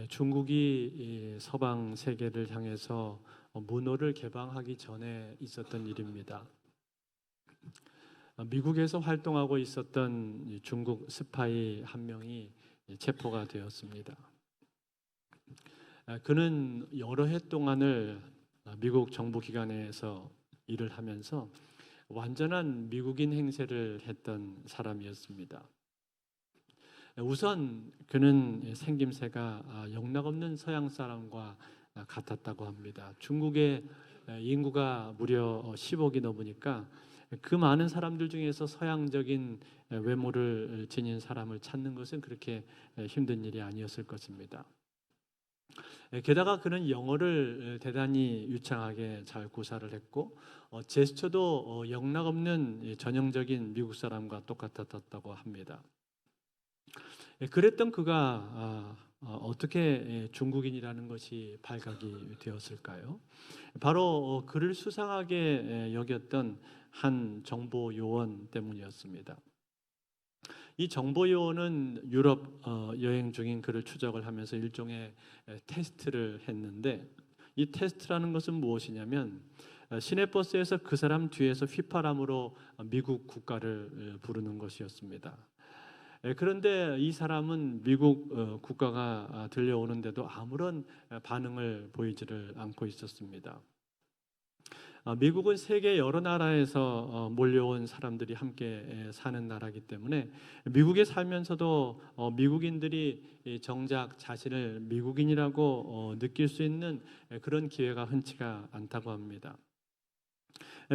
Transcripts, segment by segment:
중국이 이 서방 세계를 향해서 문호를 개방하기 전에 있었던 일입니다. 미국에서 활동하고 있었던 중국 스파이 한 명이 체포가 되었습니다. 그는 여러 해 동안을 미국 정부 기관에서 일을 하면서 완전한 미국인 행세를 했던 사람이었습니다. 우선 그는 생김새가 영락없는 서양 사람과 같았다고 합니다. 중국의 인구가 무려 10억이 넘으니까 그 많은 사람들 중에서 서양적인 외모를 지닌 사람을 찾는 것은 그렇게 힘든 일이 아니었을 것입니다. 게다가 그는 영어를 대단히 유창하게 잘 구사를 했고 제스처도 영락없는 전형적인 미국 사람과 똑같았다고 합니다. 그랬던 그가 어떻게 중국인이라는 것이 발각이 되었을까요? 바로 그를 수상하게 여겼던 한 정보 요원 때문이었습니다. 이 정보 요원은 유럽 여행 중인 그를 추적을 하면서 일종의 테스트를 했는데, 이 테스트라는 것은 무엇이냐면 시내버스에서 그 사람 뒤에서 휘파람으로 미국 국가를 부르는 것이었습니다. 그런데 이 사람은 미국 국가가 들려오는데도 아무런 반응을 보이지를 않고 있었습니다. 미국은 세계 여러 나라에서 몰려온 사람들이 함께 사는 나라이기 때문에 미국에 살면서도 미국인들이 정작 자신을 미국인이라고 느낄 수 있는 그런 기회가 흔치가 않다고 합니다.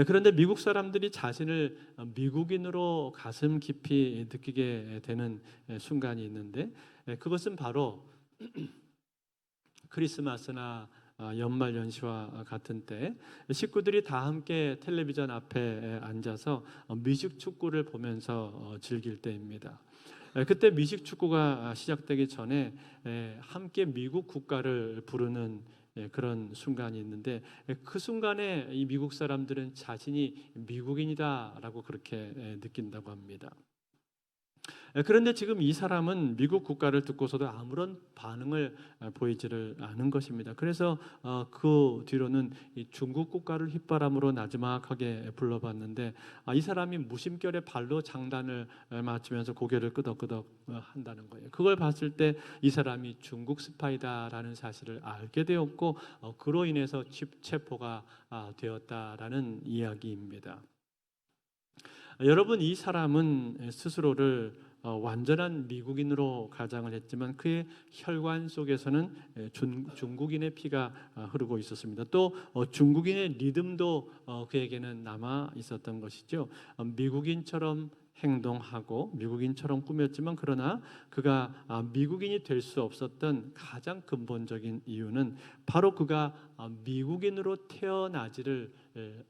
그런데 미국 사람들이 자신을 미국인으로 가슴 깊이 느끼게 되는 순간이 있는데, 그것은 바로 크리스마스나 연말 연시와 같은 때 식구들이 다 함께 텔레비전 앞에 앉아서 미식 축구를 보면서 즐길 때입니다. 그때 미식 축구가 시작되기 전에 함께 미국 국가를 부르는 그런 순간이 있는데, 그 순간에 이 미국 사람들은 자신이 미국인이다라고 그렇게 느낀다고 합니다. 그런데 지금 이 사람은 미국 국가를 듣고서도 아무런 반응을 보이지를 않은 것입니다. 그래서 그 뒤로는 이 중국 국가를 휘바람으로 나지막하게 불러봤는데, 이 사람이 무심결에 발로 장단을 맞추면서 고개를 끄덕끄덕 한다는 거예요. 그걸 봤을 때 이 사람이 중국 스파이다라는 사실을 알게 되었고 그로 인해서 체포가 되었다라는 이야기입니다. 여러분, 이 사람은 스스로를 완전한 미국인으로 가장을 했지만 그의 혈관 속에서는 중국인의 피가 흐르고 있었습니다. 또 중국인의 리듬도 그에게는 남아 있었던 것이죠. 미국인처럼 행동하고 미국인처럼 꾸몄지만, 그러나 그가 미국인이 될 수 없었던 가장 근본적인 이유는 바로 그가 미국인으로 태어나지를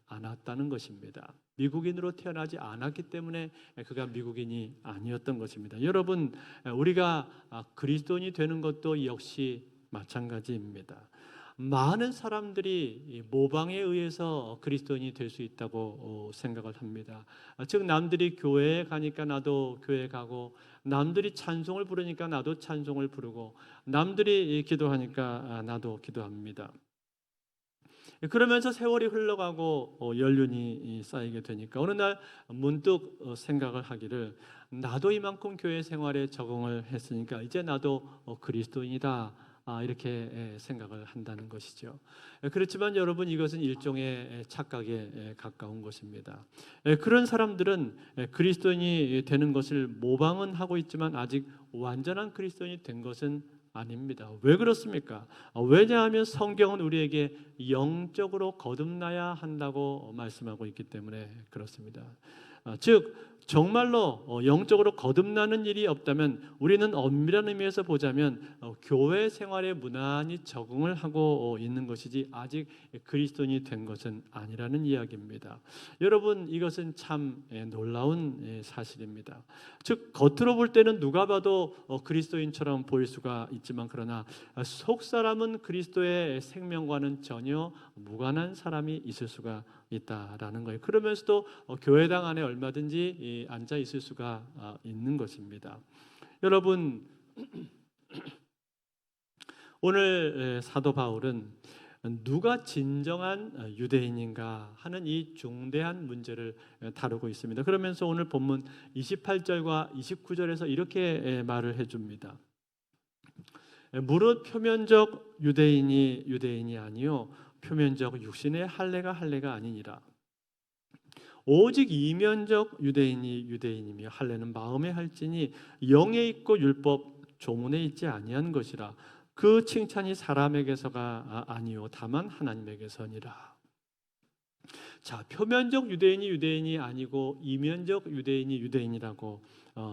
않았다는 것입니다. 미국인으로 태어나지 않았기 때문에 그가 미국인이 아니었던 것입니다. 여러분, 우리가 그리스도인이 되는 것도 역시 마찬가지입니다. 많은 사람들이 모방에 의해서 그리스도인이 될 수 있다고 생각을 합니다. 즉, 남들이 교회에 가니까 나도 교회에 가고, 남들이 찬송을 부르니까 나도 찬송을 부르고, 남들이 기도하니까 나도 기도합니다. 그러면서 세월이 흘러가고 연륜이 쌓이게 되니까 어느 날 문득 생각을 하기를, 나도 이만큼 교회 생활에 적응을 했으니까 이제 나도 그리스도인이다, 이렇게 생각을 한다는 것이죠. 그렇지만 여러분, 이것은 일종의 착각에 가까운 것입니다. 그런 사람들은 그리스도인이 되는 것을 모방은 하고 있지만 아직 완전한 그리스도인이 된 것은 아닙니다. 왜 그렇습니까? 왜냐하면 성경은 우리에게 영적으로 거듭나야 한다고 말씀하고 있기 때문에 그렇습니다. 즉, 정말로 영적으로 거듭나는 일이 없다면 우리는 엄밀한 의미에서 보자면 교회 생활에 무난히 적응을 하고 있는 것이지 아직 그리스도인이 된 것은 아니라는 이야기입니다. 여러분, 이것은 참 놀라운 사실입니다. 즉, 겉으로 볼 때는 누가 봐도 그리스도인처럼 보일 수가 있지만, 그러나 속 사람은 그리스도의 생명과는 전혀 무관한 사람이 있을 수가 있다라는 거예요. 그러면서도 교회당 안에 얼마든지 앉아 있을 수가 있는 것입니다. 여러분, 오늘 사도 바울은 누가 진정한 유대인인가 하는 이 중대한 문제를 다루고 있습니다. 그러면서 오늘 본문 28절과 29절에서 이렇게 말을 해줍니다. 무릇 표면적 유대인이 아니요 표면적 육신의 할례가 아니니라. 오직 이면적 유대인이며 할례는 마음에 할지니 영에 있고 율법 조문에 있지 아니한 것이라. 그 칭찬이 사람에게서가 아니요 다만 하나님에게서니라. 자, 표면적 유대인이 아니고 이면적 유대인이라고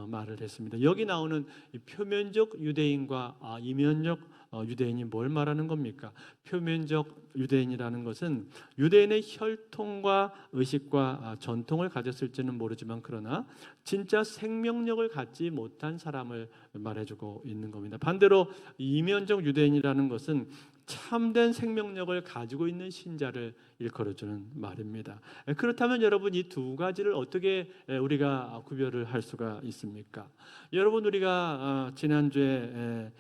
말을 했습니다. 여기 나오는 표면적 유대인과 이면적 유대인이 뭘 말하는 겁니까? 표면적 유대인이라는 것은 유대인의 혈통과 의식과 전통을 가졌을지는 모르지만 그러나 진짜 생명력을 갖지 못한 사람을 말해주고 있는 겁니다. 반대로 이면적 유대인이라는 것은 참된 생명력을 가지고 있는 신자를 일컬어주는 말입니다. 그렇다면 여러분 이 두 가지를 어떻게 우리가 구별을 할 수가 있습니까? 여러분 우리가 지난주에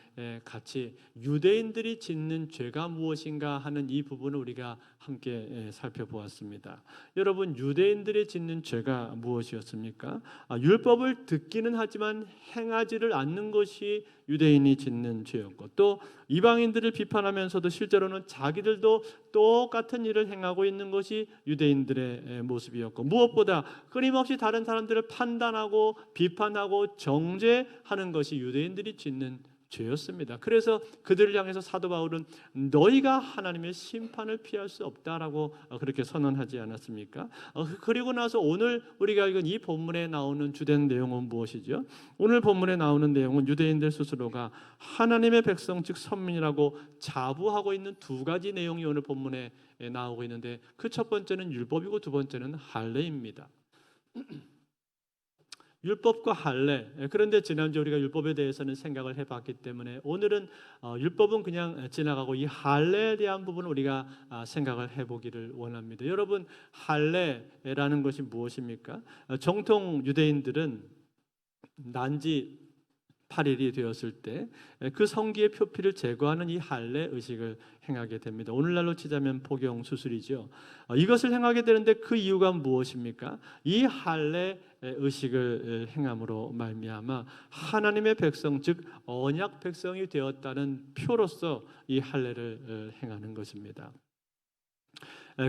같이 유대인들이 짓는 죄가 무엇인가 하는 이 부분을 우리가 함께 살펴보았습니다. 여러분 유대인들이 짓는 죄가 무엇이었습니까? 율법을 듣기는 하지만 행하지를 않는 것이 유대인이 짓는 죄였고, 또 이방인들을 비판하면서도 실제로는 자기들도 똑같은 일을 행하고 있는 것이 유대인들의 모습이었고, 무엇보다 끊임없이 다른 사람들을 판단하고 비판하고 정죄하는 것이 유대인들이 짓는 죄였습니다. 그래서 그들을 향해서 사도 바울은 너희가 하나님의 심판을 피할 수 없다라고 그렇게 선언하지 않았습니까? 그리고 나서 오늘 우리가 읽은 이 본문에 나오는 주된 내용은 무엇이죠? 오늘 본문에 나오는 내용은 유대인들 스스로가 하나님의 백성 즉 선민이라고 자부하고 있는 두 가지 내용이 오늘 본문에 나오고 있는데, 그 첫 번째는 율법이고 두 번째는 할례입니다. 율법과 할례. 그런데 지난주 우리가 율법에 대해서는 생각을 해봤기 때문에 오늘은 율법은 그냥 지나가고 이 할례에 대한 부분을 우리가 생각을 해보기를 원합니다. 여러분 할례라는 것이 무엇입니까? 정통 유대인들은 난지 8일이 되었을 때 그 성기의 표피를 제거하는 이 할례 의식을 행하게 됩니다. 오늘날로 치자면 복용 수술이죠. 이것을 행하게 되는데 그 이유가 무엇입니까? 이 할례 의식을 행함으로 말미암아 하나님의 백성 즉 언약 백성이 되었다는 표로서 이 할례를 행하는 것입니다.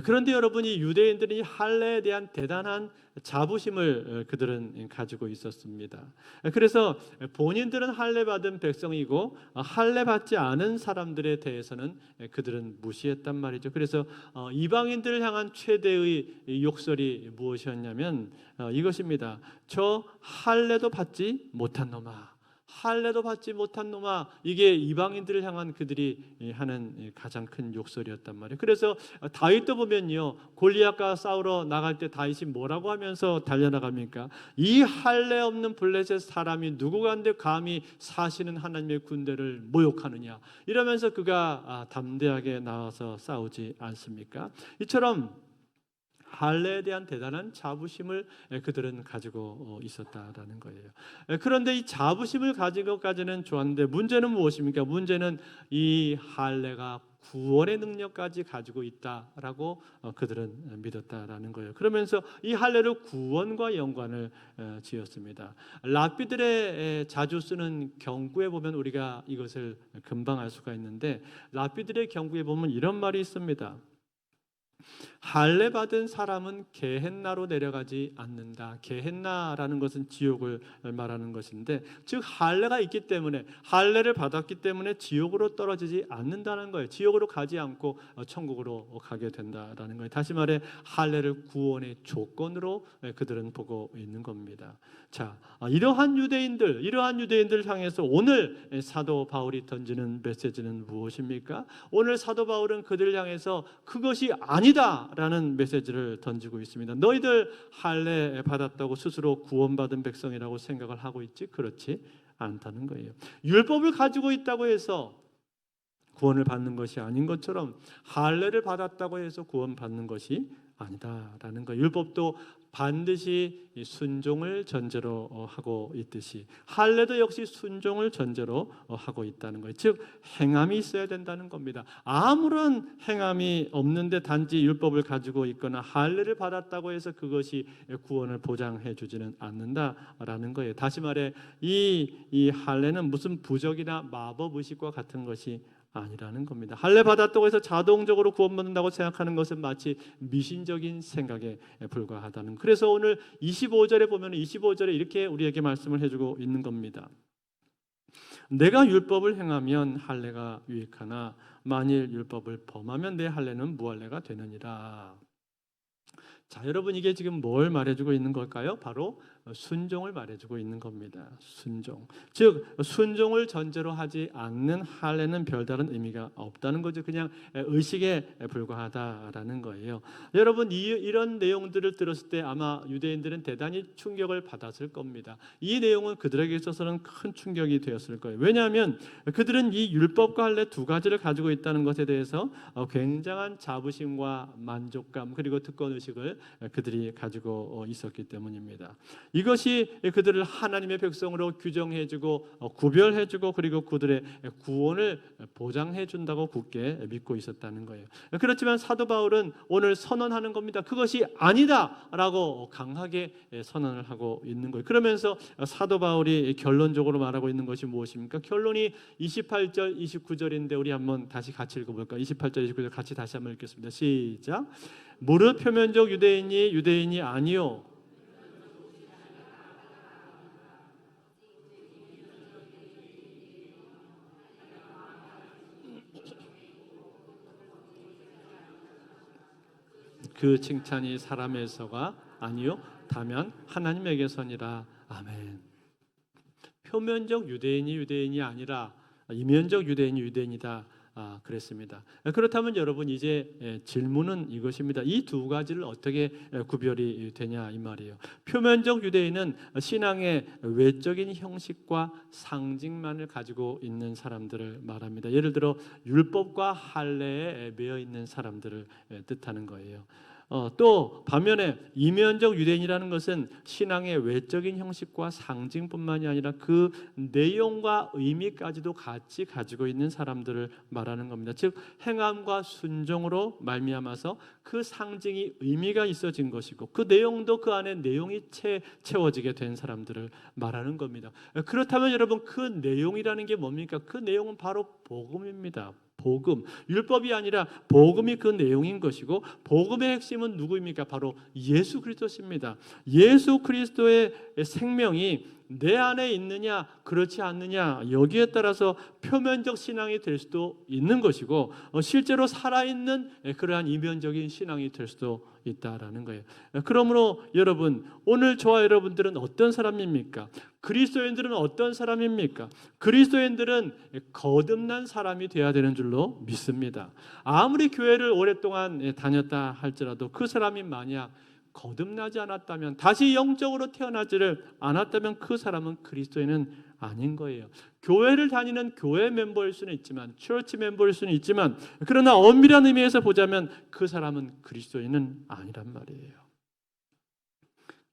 그런데 여러분이 유대인들은 이 할례에 대한 대단한 자부심을 그들은 가지고 있었습니다. 그래서 본인들은 할례 받은 백성이고 할례 받지 않은 사람들에 대해서는 그들은 무시했단 말이죠. 그래서 이방인들을 향한 최대의 욕설이 무엇이었냐면 이것입니다. 저 할례도 받지 못한 놈아, 할례도 받지 못한 놈아. 이게 이방인들을 향한 그들이 하는 가장 큰 욕설이었단 말이에요. 그래서 다윗도 보면요, 골리앗과 싸우러 나갈 때 다윗이 뭐라고 하면서 달려나갑니까? 이 할례 없는 블레셋 사람이 누구간데 감히 사시는 하나님의 군대를 모욕하느냐, 이러면서 그가 담대하게 나와서 싸우지 않습니까? 이처럼 할례에 대한 대단한 자부심을 그들은 가지고 있었다라는 거예요. 그런데 이 자부심을 가진 것까지는 좋았는데 문제는 무엇입니까? 문제는 이 할례가 구원의 능력까지 가지고 있다라고 그들은 믿었다라는 거예요. 그러면서 이 할례를 구원과 연관을 지었습니다. 랍비들의 자주 쓰는 경구에 보면 우리가 이것을 금방 알 수가 있는데, 랍비들의 경구에 보면 이런 말이 있습니다. 할례 받은 사람은 게헨나로 내려가지 않는다. 게헨나라는 것은 지옥을 말하는 것인데, 즉 할례가 있기 때문에, 할례를 받았기 때문에 지옥으로 떨어지지 않는다는 거예요. 지옥으로 가지 않고 천국으로 가게 된다라는 거예요. 다시 말해 할례를 구원의 조건으로 그들은 보고 있는 겁니다. 자, 이러한 유대인들 향해서 오늘 사도 바울이 던지는 메시지는 무엇입니까? 오늘 사도 바울은 그들을 향해서 그것이 아니다라는 메시지를 던지고 있습니다. 너희들 할례 받았다고 스스로 구원받은 백성이라고 생각을 하고 있지? 그렇지 않다는 거예요. 율법을 가지고 있다고 해서 구원을 받는 것이 아닌 것처럼 할례를 받았다고 해서 구원받는 것이 아니다라는 거예요. 율법도 반드시 순종을 전제로 하고 있듯이 할례도 역시 순종을 전제로 하고 있다는 거예요. 즉 행함이 있어야 된다는 겁니다. 아무런 행함이 없는데 단지 율법을 가지고 있거나 할례를 받았다고 해서 그것이 구원을 보장해 주지는 않는다라는 거예요. 다시 말해 이 할례는 무슨 부적이나 마법 의식과 같은 것이 아니라는 겁니다. 할례 받았다고 해서 자동적으로 구원받는다고 생각하는 것은 마치 미신적인 생각에 불과하다는. 그래서 오늘 25절에 보면 25절에 이렇게 우리에게 말씀을 해주고 있는 겁니다. 내가 율법을 행하면 할례가 유익하나 만일 율법을 범하면 내 할례는 무할례가 되느니라. 자, 여러분 이게 지금 뭘 말해주고 있는 걸까요? 바로 순종을 말해주고 있는 겁니다. 순종. 즉 순종을 전제로 하지 않는 할례는 별다른 의미가 없다는 거죠. 그냥 의식에 불과하다라는 거예요. 여러분 이런 내용들을 들었을 때 아마 유대인들은 대단히 충격을 받았을 겁니다. 이 내용은 그들에게 있어서는 큰 충격이 되었을 거예요. 왜냐하면 그들은 이 율법과 할례 두 가지를 가지고 있다는 것에 대해서 굉장한 자부심과 만족감 그리고 특권의식을 그들이 가지고 있었기 때문입니다. 이것이 그들을 하나님의 백성으로 규정해주고 구별해주고 그리고 그들의 구원을 보장해준다고 굳게 믿고 있었다는 거예요. 그렇지만 사도 바울은 오늘 선언하는 겁니다. 그것이 아니다라고 강하게 선언을 하고 있는 거예요. 그러면서 사도 바울이 결론적으로 말하고 있는 것이 무엇입니까? 결론이 28절, 29절인데 우리 한번 다시 같이 읽어볼까요? 28절, 29절 같이 다시 한번 읽겠습니다. 시작. 무릇 표면적 유대인이 유대인이 아니요 그 칭찬이 사람에서가 아니요 다만 하나님에게서니라. 아멘. 표면적 유대인이 유대인이 아니라 이면적 유대인이 유대인이다. 그랬습니다. 그렇다면 여러분 이제 질문은 이것입니다. 이 두 가지를 어떻게 구별이 되냐 이 말이에요. 표면적 유대인은 신앙의 외적인 형식과 상징만을 가지고 있는 사람들을 말합니다. 예를 들어 율법과 할례에 매여 있는 사람들을 뜻하는 거예요. 또 반면에 이면적 유대인이라는 것은 신앙의 외적인 형식과 상징뿐만이 아니라 그 내용과 의미까지도 같이 가지고 있는 사람들을 말하는 겁니다. 즉 행함과 순종으로 말미암아서 그 상징이 의미가 있어진 것이고 그 내용도 그 안에 내용이 채워지게 된 사람들을 말하는 겁니다. 그렇다면 여러분 그 내용이라는 게 뭡니까? 그 내용은 바로 복음입니다. 복음, 율법이 아니라 복음이 그 내용인 것이고 복음의 핵심은 누구입니까? 바로 예수 그리스도십니다. 예수 그리스도의 생명이 내 안에 있느냐 그렇지 않느냐 여기에 따라서 표면적 신앙이 될 수도 있는 것이고 실제로 살아있는 그러한 이면적인 신앙이 될 수도 있다라는 거예요. 그러므로 여러분 오늘 저와 여러분들은 어떤 사람입니까? 그리스도인들은 어떤 사람입니까? 그리스도인들은 거듭난 사람이 되어야 되는 줄로 믿습니다. 아무리 교회를 오랫동안 다녔다 할지라도 그 사람이 만약 거듭나지 않았다면 다시 영적으로 태어나지를 않았다면 그 사람은 그리스도인은 아닌 거예요. 교회를 다니는 교회 멤버일 수는 있지만 처치 멤버일 수는 있지만 그러나 엄밀한 의미에서 보자면 그 사람은 그리스도인은 아니란 말이에요.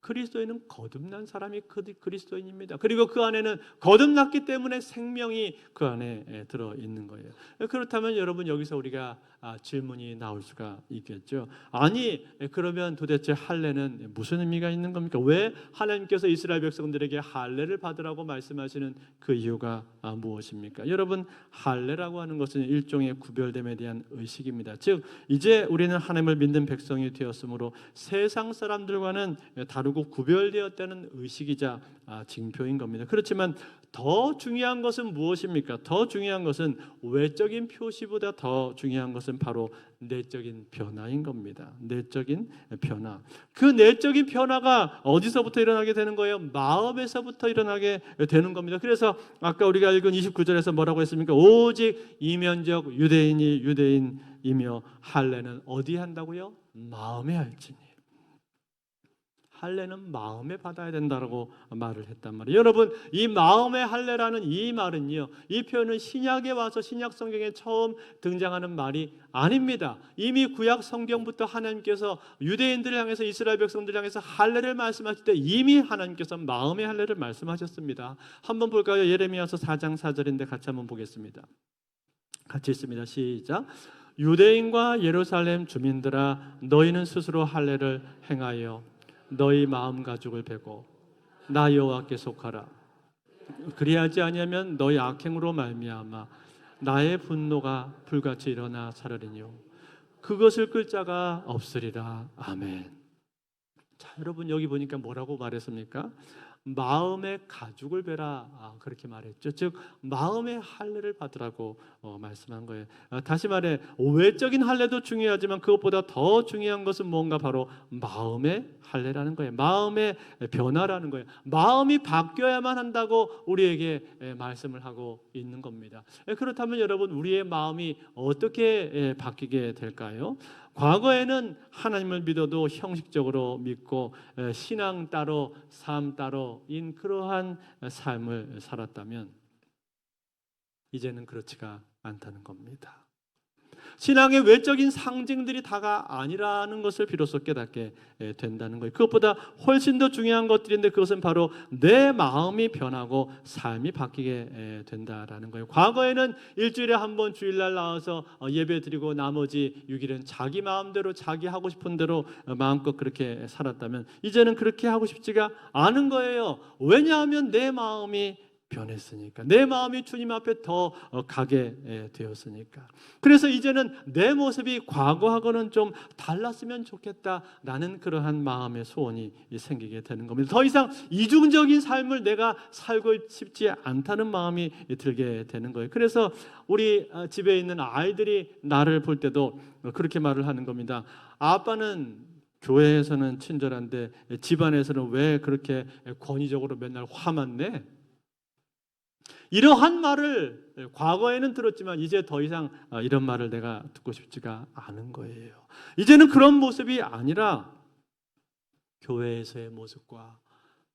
그리스도인은 거듭난 사람이 그리스도인입니다. 그리고 그 안에는 거듭났기 때문에 생명이 그 안에 들어있는 거예요. 그렇다면 여러분 여기서 우리가 질문이 나올 수가 있겠죠. 아니 그러면 도대체 할례는 무슨 의미가 있는 겁니까? 왜 하나님께서 이스라엘 백성들에게 할례를 받으라고 말씀하시는 그 이유가 무엇입니까? 여러분 할례라고 하는 것은 일종의 구별됨에 대한 의식입니다. 즉 이제 우리는 하나님을 믿는 백성이 되었으므로 세상 사람들과는 다르고 구별되었다는 의식이자 징표인 겁니다. 그렇지만 더 중요한 것은 무엇입니까? 더 중요한 것은 외적인 표시보다 더 중요한 것은 바로 내적인 변화인 겁니다. 내적인 변화. 그 내적인 변화가 어디서부터 일어나게 되는 거예요? 마음에서부터 일어나게 되는 겁니다. 그래서 아까 우리가 읽은 29절에서 뭐라고 했습니까? 오직 이면적 유대인이 유대인이며 할례는 어디 한다고요? 마음에 할지니. 할례는 마음에 받아야 된다라고 말을 했단 말이에요. 여러분, 이 마음의 할례라는 이 말은요, 이 표현은 신약에 와서 신약 성경에 처음 등장하는 말이 아닙니다. 이미 구약 성경부터 하나님께서 유대인들을 향해서, 이스라엘 백성들을 향해서 할례를 말씀하실 때 이미 하나님께서 마음의 할례를 말씀하셨습니다. 한번 볼까요? 예레미야서 4장 4절인데 같이 한번 보겠습니다. 같이 있습니다. 시작. 유대인과 예루살렘 주민들아, 너희는 스스로 할례를 행하여 너희 마음 가죽을 베고 나 여호와께 속하라. 그리하지 아니하면 너희 악행으로 말미암아 나의 분노가 불같이 일어나 차르리뇨 그것을 끌 자가 없으리라. 아멘. 자, 여러분, 여기 보니까 뭐라고 말했습니까? 마음의 가죽을 베라, 그렇게 말했죠. 즉 마음의 할례를 받으라고 말씀한 거예요. 다시 말해, 외적인 할례도 중요하지만 그것보다 더 중요한 것은 뭔가, 바로 마음의 할례라는 거예요. 마음의 변화라는 거예요. 마음이 바뀌어야만 한다고 우리에게 말씀을 하고 있는 겁니다. 그렇다면 여러분, 우리의 마음이 어떻게 바뀌게 될까요? 과거에는 하나님을 믿어도 형식적으로 믿고 신앙 따로 삶 따로인 그러한 삶을 살았다면 이제는 그렇지가 않다는 겁니다. 신앙의 외적인 상징들이 다가 아니라는 것을 비로소 깨닫게 된다는 거예요. 그것보다 훨씬 더 중요한 것들인데 그것은 바로 내 마음이 변하고 삶이 바뀌게 된다라는 거예요. 과거에는 일주일에 한 번 주일날 나와서 예배 드리고 나머지 6일은 자기 마음대로 자기 하고 싶은 대로 마음껏 그렇게 살았다면 이제는 그렇게 하고 싶지가 않은 거예요. 왜냐하면 내 마음이 변했으니까, 내 마음이 주님 앞에 더 가게 되었으니까. 그래서 이제는 내 모습이 과거하고는 좀 달랐으면 좋겠다라는 그러한 마음의 소원이 생기게 되는 겁니다. 더 이상 이중적인 삶을 내가 살고 싶지 않다는 마음이 들게 되는 거예요. 그래서 우리 집에 있는 아이들이 나를 볼 때도 그렇게 말을 하는 겁니다. 아빠는 교회에서는 친절한데 집안에서는 왜 그렇게 권위적으로 맨날 화만 내? 이러한 말을 과거에는 들었지만 이제 더 이상 이런 말을 내가 듣고 싶지가 않은 거예요. 이제는 그런 모습이 아니라 교회에서의 모습과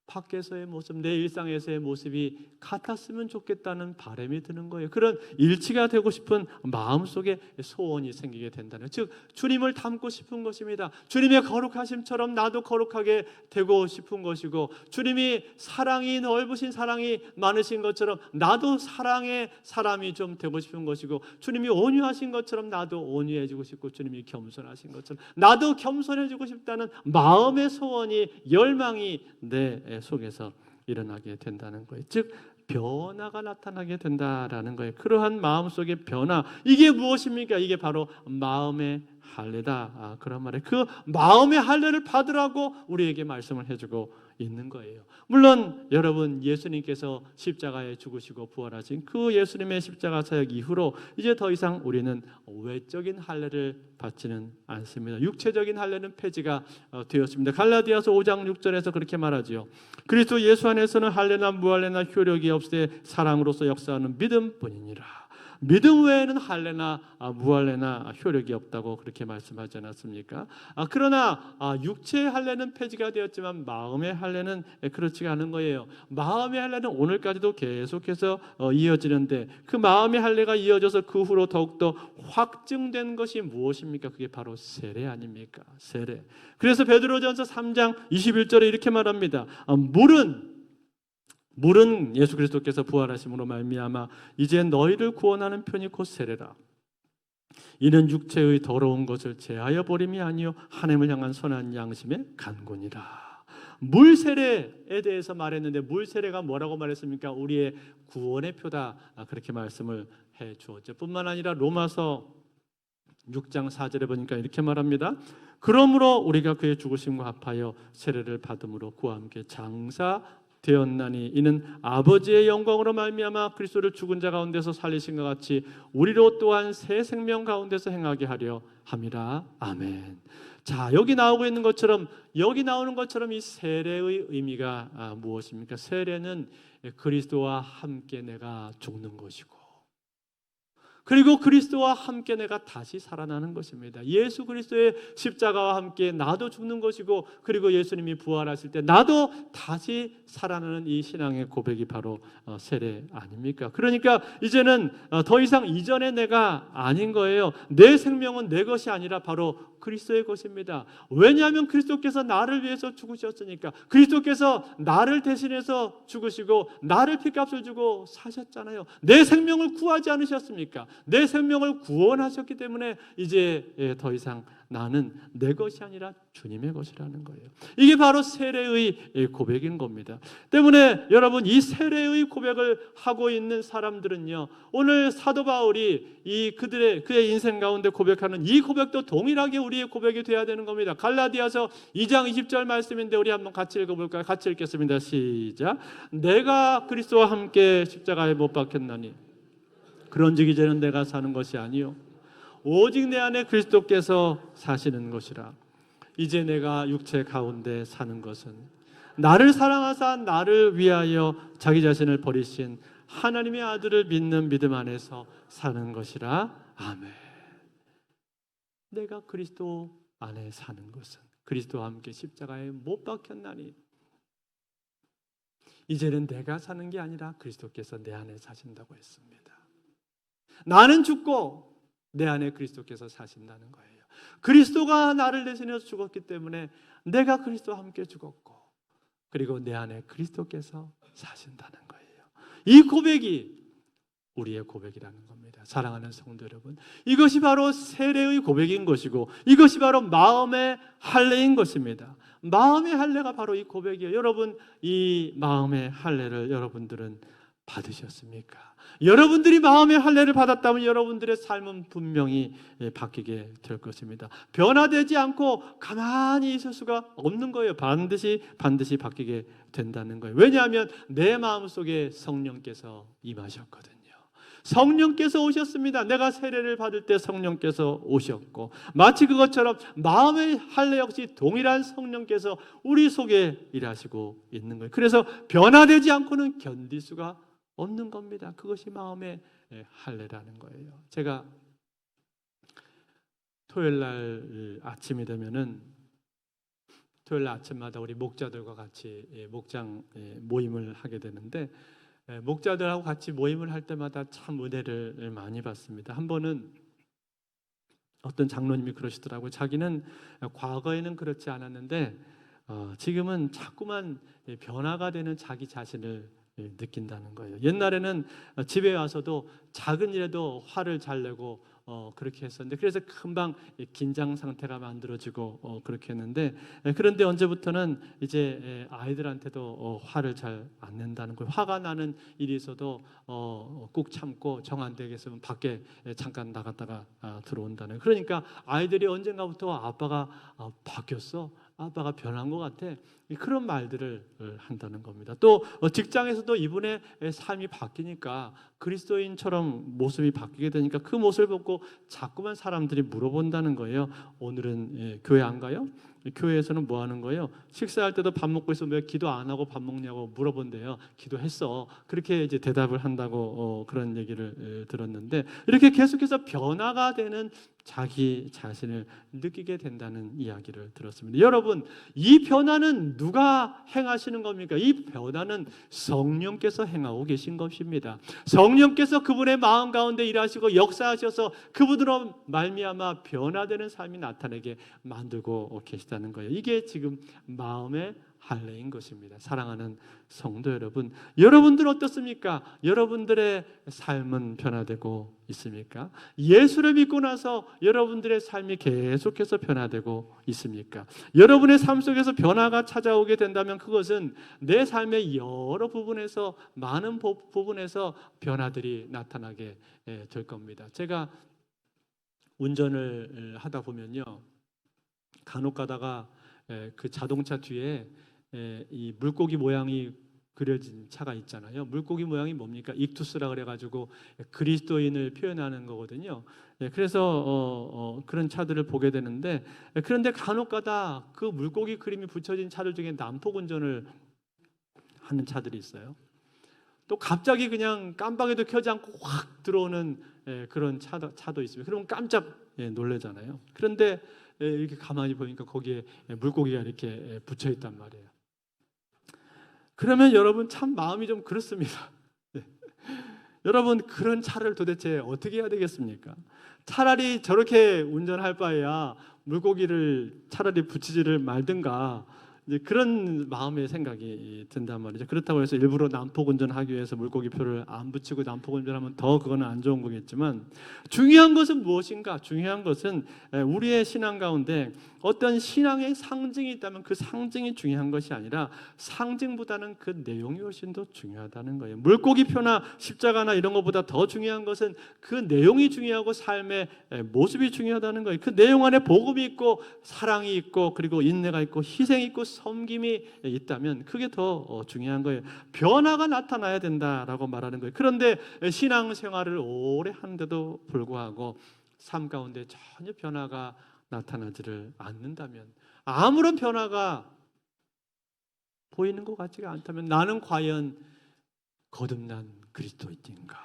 밖에서의 모습, 내 일상에서의 모습이 같았으면 좋겠다는 바람이 드는 거예요. 그런 일치가 되고 싶은 마음속에 소원이 생기게 된다는, 즉 주님을 닮고 싶은 것입니다. 주님의 거룩하심처럼 나도 거룩하게 되고 싶은 것이고, 주님이 사랑이 넓으신, 사랑이 많으신 것처럼 나도 사랑의 사람이 좀 되고 싶은 것이고, 주님이 온유하신 것처럼 나도 온유해지고 싶고, 주님이 겸손하신 것처럼 나도 겸손해지고 싶다는 마음의 소원이, 열망이 내 속에서 일어나게 된다는 거예요. 즉 변화가 나타나게 된다라는 거예요. 그러한 마음속의 변화, 이게 무엇입니까? 이게 바로 마음의 할례다. 그런 말이에요. 그 마음의 할례를 받으라고 우리에게 말씀을 해주고 있는 거예요. 물론 여러분, 예수님께서 십자가에 죽으시고 부활하신 그 예수님의 십자가 사역 이후로 이제 더 이상 우리는 외적인 할례를 받지는 않습니다. 육체적인 할례는 폐지가 되었습니다. 갈라디아서 5장 6절에서 그렇게 말하지요. 그리스도 예수 안에서는 할례나 무할례나 효력이 없으되 사랑으로서 역사하는 믿음뿐이니라. 믿음 외에는 할례나 무할례나 효력이 없다고 그렇게 말씀하지 않았습니까? 그러나 육체의 할례는 폐지가 되었지만 마음의 할례는 그렇지가 않은 거예요. 마음의 할례는 오늘까지도 계속해서 이어지는데, 그 마음의 할례가 이어져서 그 후로 더욱더 확증된 것이 무엇입니까? 그게 바로 세례 아닙니까? 세례. 그래서 베드로전서 3장 21절에 이렇게 말합니다. 물은 예수 그리스도께서 부활하심으로 말미암아 이제 너희를 구원하는 편이 곧 세례라. 이는 육체의 더러운 것을 제하여 버림이 아니요 하나님을 향한 선한 양심의 간군이라. 물 세례에 대해서 말했는데, 물 세례가 뭐라고 말했습니까? 우리의 구원의 표다, 그렇게 말씀을 해 주었죠. 뿐만 아니라 로마서 6장 4절에 보니까 이렇게 말합니다. 그러므로 우리가 그의 죽으심과 합하여 세례를 받음으로 그와 함께 장사 되었나니 이는 아버지의 영광으로 말미암아 그리스도를 죽은 자 가운데서 살리신 것 같이 우리로 또한 새 생명 가운데서 행하게 하려 함이라. 아멘. 자, 여기 나오는 것처럼 이 세례의 의미가 무엇입니까? 세례는 그리스도와 함께 내가 죽는 것이고, 그리고 그리스도와 함께 내가 다시 살아나는 것입니다. 예수 그리스도의 십자가와 함께 나도 죽는 것이고, 그리고 예수님이 부활하실 때 나도 다시 살아나는 이 신앙의 고백이 바로 세례 아닙니까? 그러니까 이제는 더 이상 이전의 내가 아닌 거예요. 내 생명은 내 것이 아니라 바로 그리스도의 것입니다. 왜냐하면 그리스도께서 나를 위해서 죽으셨으니까. 그리스도께서 나를 대신해서 죽으시고 나를 핏값을 주고 사셨잖아요. 내 생명을 구하지 않으셨습니까? 내 생명을 구원하셨기 때문에 이제 더 이상 나는 내 것이 아니라 주님의 것이라는 거예요. 이게 바로 세례의 고백인 겁니다. 때문에 여러분, 이 세례의 고백을 하고 있는 사람들은요, 오늘 사도 바울이 그의 인생 가운데 고백하는 이 고백도 동일하게 우리의 고백이 되어야 되는 겁니다. 갈라디아서 2장 20절 말씀인데 우리 한번 같이 읽어볼까요? 같이 읽겠습니다. 시작. 내가 그리스도와 함께 십자가에 못 박혔나니 그런즉 이제는 내가 사는 것이 아니요 오직 내 안에 그리스도께서 사시는 것이라. 이제 내가 육체 가운데 사는 것은 나를 사랑하사 나를 위하여 자기 자신을 버리신 하나님의 아들을 믿는 믿음 안에서 사는 것이라. 아멘. 내가 그리스도 안에 사는 것은 그리스도와 함께 십자가에 못 박혔나니 이제는 내가 사는 게 아니라 그리스도께서 내 안에 사신다고 했습니다. 나는 죽고 내 안에 그리스도께서 사신다는 거예요. 그리스도가 나를 대신해서 죽었기 때문에 내가 그리스도와 함께 죽었고, 그리고 내 안에 그리스도께서 사신다는 거예요. 이 고백이 우리의 고백이라는 겁니다. 사랑하는 성도 여러분, 이것이 바로 세례의 고백인 것이고, 이것이 바로 마음의 할례인 것입니다. 마음의 할례가 바로 이 고백이에요. 여러분, 이 마음의 할례를 여러분들은 받으셨습니까? 여러분들이 마음의 할례를 받았다면 여러분들의 삶은 분명히 바뀌게 될 것입니다. 변화되지 않고 가만히 있을 수가 없는 거예요. 반드시 바뀌게 된다는 거예요. 왜냐하면 내 마음속에 성령께서 임하셨거든요. 성령께서 오셨습니다. 내가 세례를 받을 때 성령께서 오셨고, 마치 그것처럼 마음의 할례 역시 동일한 성령께서 우리 속에 일하시고 있는 거예요. 그래서 변화되지 않고는 견딜 수가 없는 겁니다. 그것이 마음의 할례라는 거예요. 제가 토요일 날 아침이 되면은 토요일 아침마다 우리 목자들과 같이 목장 모임을 하게 되는데, 목자들하고 같이 모임을 할 때마다 참 은혜를 많이 받습니다. 한 번은 어떤 장로님이 그러시더라고요. 자기는 과거에는 그렇지 않았는데 지금은 자꾸만 변화가 되는 자기 자신을 느낀다는 거예요. 옛날에는 집에 와서도 작은 일에도 화를 잘 내고 그렇게 했었는데, 그래서 금방 긴장 상태가 만들어지고 그렇게 했는데, 그런데 언제부터는 이제 아이들한테도 화를 잘 안 낸다는 거예요. 화가 나는 일이 있어도 꾹 참고 정 안 되겠으면 밖에 잠깐 나갔다가 들어온다는 거예요. 그러니까 아이들이 언젠가부터 아빠가 바뀌었어, 아빠가 변한 것 같아, 그런 말들을 한다는 겁니다. 또 직장에서도 이분의 삶이 바뀌니까, 그리스도인처럼 모습이 바뀌게 되니까 그 모습을 보고 자꾸만 사람들이 물어본다는 거예요. 오늘은 교회 안 가요? 교회에서는 뭐 하는 거예요? 식사할 때도 밥 먹고 있으면 왜 기도 안 하고 밥 먹냐고 물어본대요. 기도했어. 그렇게 이제 대답을 한다고 그런 얘기를 들었는데, 이렇게 계속해서 변화가 되는 자기 자신을 느끼게 된다는 이야기를 들었습니다. 여러분, 이 변화는 누가 행하시는 겁니까? 이 변화는 성령께서 행하고 계신 것입니다. 성령께서 그분의 마음 가운데 일하시고 역사하셔서 그분으로 말미암아 변화되는 삶이 나타나게 만들고 계시다는 거예요. 이게 지금 마음의 할례인 것입니다. 사랑하는 성도 여러분, 여러분들 어떻습니까? 여러분들의 삶은 변화되고 있습니까? 예수를 믿고 나서 여러분들의 삶이 계속해서 변화되고 있습니까? 여러분의 삶 속에서 변화가 찾아오게 된다면 그것은 내 삶의 여러 부분에서, 많은 부분에서 변화들이 나타나게 될 겁니다. 제가 운전을 하다 보면요, 간혹 가다가 그 자동차 뒤에 이 물고기 모양이 그려진 차가 있잖아요. 물고기 모양이 뭡니까? 익투스라 그래가지고 그리스도인을 표현하는 거거든요. 그래서 그런 차들을 보게 되는데, 그런데 간혹가다 그 물고기 그림이 붙여진 차들 중에 난폭 운전을 하는 차들이 있어요. 또 갑자기 그냥 깜빡이도 켜지 않고 확 들어오는 그런 차도 있습니다. 그러면 깜짝 놀라잖아요. 그런데 이렇게 가만히 보니까 거기에 물고기가 이렇게 붙여 있단 말이에요. 그러면 여러분 참 마음이 좀 그렇습니다. 여러분 그런 차를 도대체 어떻게 해야 되겠습니까? 차라리 저렇게 운전할 바에야 물고기를 차라리 붙이지를 말든가, 이제 그런 마음의 생각이 든단 말이죠. 그렇다고 해서 일부러 난폭 운전하기 위해서 물고기 표를 안 붙이고 난폭 운전하면 더 그거는 안 좋은 거겠지만, 중요한 것은 무엇인가? 중요한 것은 우리의 신앙 가운데 어떤 신앙의 상징이 있다면 그 상징이 중요한 것이 아니라 상징보다는 그 내용이 훨씬 더 중요하다는 거예요. 물고기 표나 십자가나 이런 것보다 더 중요한 것은 그 내용이 중요하고 삶의 모습이 중요하다는 거예요. 그 내용 안에 복음이 있고 사랑이 있고 그리고 인내가 있고 희생이 있고 섬김이 있다면 그게 더 중요한 거예요. 변화가 나타나야 된다라고 말하는 거예요. 그런데 신앙생활을 오래 하는데도 불구하고 삶 가운데 전혀 변화가 나타나지를 않는다면, 아무런 변화가 보이는 것 같지가 않다면 나는 과연 거듭난 그리스도인인가?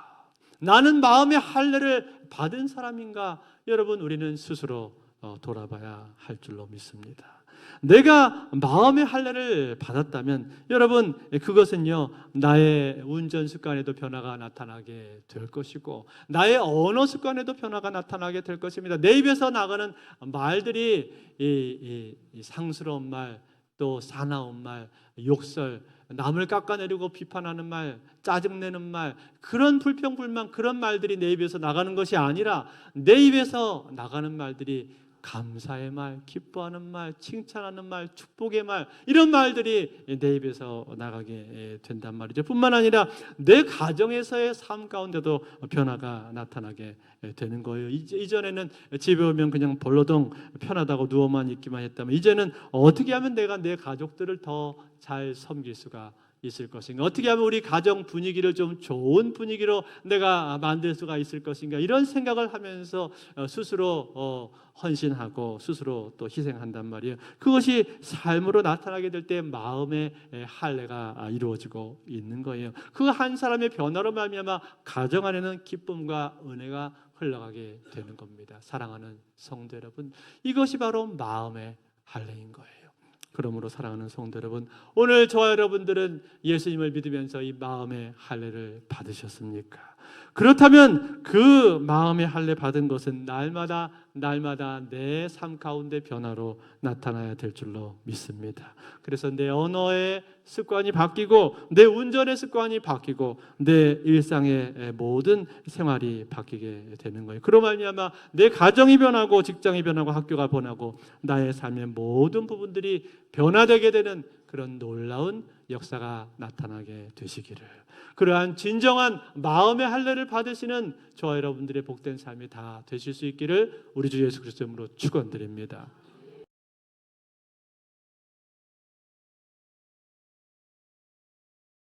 나는 마음의 할례를 받은 사람인가? 여러분, 우리는 스스로 돌아봐야 할 줄로 믿습니다. 내가 마음의 할례를 받았다면 여러분, 그것은요 나의 운전 습관에도 변화가 나타나게 될 것이고 나의 언어 습관에도 변화가 나타나게 될 것입니다. 내 입에서 나가는 말들이 이 상스러운 말, 또 사나운 말, 욕설, 남을 깎아내리고 비판하는 말, 짜증내는 말, 그런 불평불만, 그런 말들이 내 입에서 나가는 것이 아니라 내 입에서 나가는 말들이 감사의 말, 기뻐하는 말, 칭찬하는 말, 축복의 말, 이런 말들이 내 입에서 나가게 된단 말이죠. 뿐만 아니라 내 가정에서의 삶 가운데도 변화가 나타나게 되는 거예요. 이전에는 집에 오면 그냥 벌러덩 편하다고 누워만 있기만 했다면 이제는 어떻게 하면 내가 내 가족들을 더 잘 섬길 수가 있을 것인가? 어떻게 하면 우리 가정 분위기를 좀 좋은 분위기로 내가 만들 수가 있을 것인가? 이런 생각을 하면서 스스로 헌신하고 스스로 또 희생한단 말이에요. 그것이 삶으로 나타나게 될 때 마음의 할례가 이루어지고 있는 거예요. 그 한 사람의 변화로 말미암아 가정 안에는 기쁨과 은혜가 흘러가게 되는 겁니다. 사랑하는 성도 여러분, 이것이 바로 마음의 할례인 거예요. 그러므로 사랑하는 성도 여러분, 오늘 저와 여러분들은 예수님을 믿으면서 이 마음의 할례를 받으셨습니까? 그렇다면 그 마음의 할례 받은 것은 날마다 내 삶 가운데 변화로 나타나야 될 줄로 믿습니다. 그래서 내 언어의 습관이 바뀌고 내 운전의 습관이 바뀌고 내 일상의 모든 생활이 바뀌게 되는 거예요. 그로 말미암아 내 가정이 변하고 직장이 변하고 학교가 변하고 나의 삶의 모든 부분들이 변화되게 되는 그런 놀라운 역사가 나타나게 되시기를, 그러한 진정한 마음의 할례를 받으시는 저와 여러분들의 복된 삶이 다 되실 수 있기를 우리 주 예수 그리스도 이름으로 축원드립니다.